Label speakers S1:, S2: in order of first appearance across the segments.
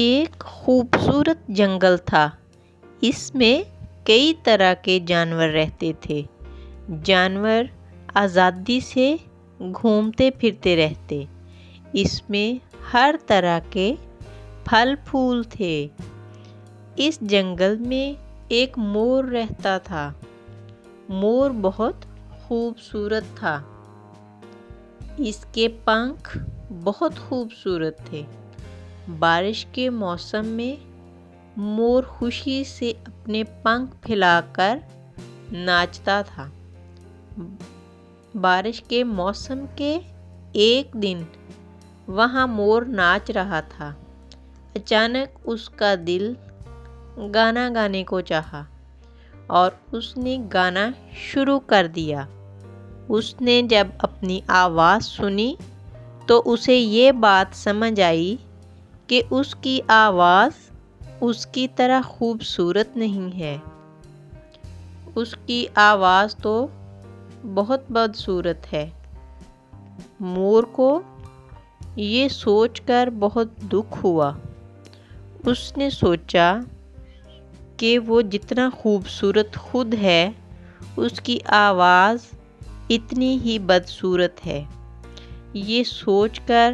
S1: ایک خوبصورت جنگل تھا۔ اس میں کئی طرح کے جانور رہتے تھے۔ جانور آزادی سے گھومتے پھرتے رہتے۔ اس میں ہر طرح کے پھل پھول تھے۔ اس جنگل میں ایک مور رہتا تھا۔ مور بہت خوبصورت تھا۔ اس کے پنکھ بہت خوبصورت تھے۔ بارش کے موسم میں مور خوشی سے اپنے پنکھ پھیلا کر ناچتا تھا۔ بارش کے موسم کے ایک دن وہاں مور ناچ رہا تھا۔ اچانک اس کا دل گانا گانے کو چاہا اور اس نے گانا شروع کر دیا۔ اس نے جب اپنی آواز سنی تو اسے یہ بات سمجھ آئی کہ اس کی آواز اس کی طرح خوبصورت نہیں ہے۔ اس کی آواز تو بہت بدصورت ہے۔ مور کو یہ سوچ کر بہت دکھ ہوا۔ اس نے سوچا کہ وہ جتنا خوبصورت خود ہے، اس کی آواز اتنی ہی بدصورت ہے۔ یہ سوچ کر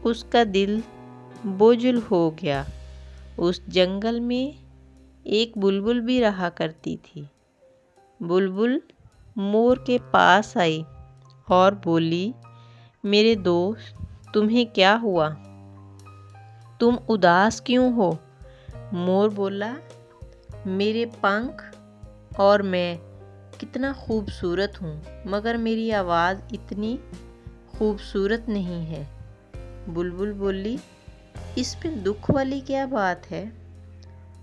S1: اس کا دل بوجھل ہو گیا۔ اس جنگل میں ایک بلبل بھی رہا کرتی تھی۔ بلبل مور کے پاس آئی اور بولی، میرے دوست، تمہیں کیا ہوا؟ تم اداس کیوں ہو؟ مور بولا، میرے پنکھ اور میں کتنا خوبصورت ہوں، مگر میری آواز اتنی خوبصورت نہیں ہے۔ بلبل بولی، اس میں دکھ والی کیا بات ہے؟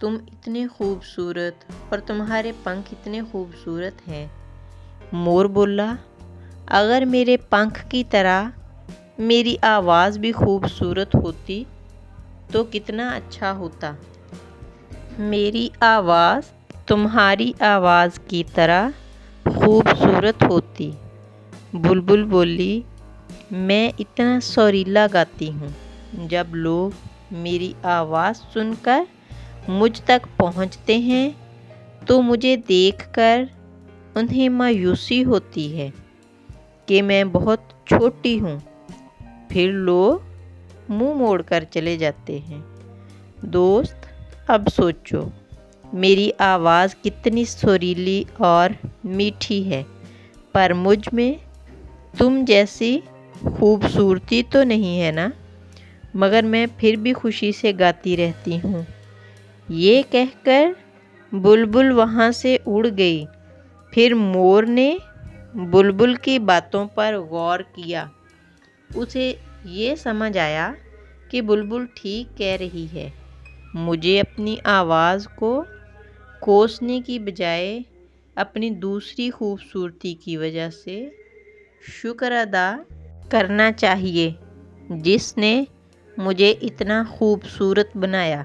S1: تم اتنے خوبصورت اور تمہارے پنکھ اتنے خوبصورت ہیں۔ مور بولا، اگر میرے پنکھ کی طرح میری آواز بھی خوبصورت ہوتی تو کتنا اچھا ہوتا۔ میری آواز تمہاری آواز کی طرح خوبصورت ہوتی۔ بلبل بولی، میں اتنا سریلا گاتی ہوں، جب لوگ میری آواز سن کر مجھ تک پہنچتے ہیں تو مجھے دیکھ کر انہیں مایوسی ہوتی ہے کہ میں بہت چھوٹی ہوں۔ پھر لوگ منہ موڑ کر چلے جاتے ہیں۔ دوست، اب سوچو، میری آواز کتنی سریلی اور میٹھی ہے، پر مجھ میں تم جیسی خوبصورتی تو نہیں ہے نا؟ مگر میں پھر بھی خوشی سے گاتی رہتی ہوں۔ یہ کہہ کر بلبل وہاں سے اڑ گئی۔ پھر مور نے بلبل کی باتوں پر غور کیا۔ اسے یہ سمجھ آیا کہ بلبل ٹھیک کہہ رہی ہے۔ مجھے اپنی آواز کو کوسنے کی بجائے اپنی دوسری خوبصورتی کی وجہ سے شکر ادا کرنا چاہیے، جس نے مجھے اتنا خوبصورت بنایا۔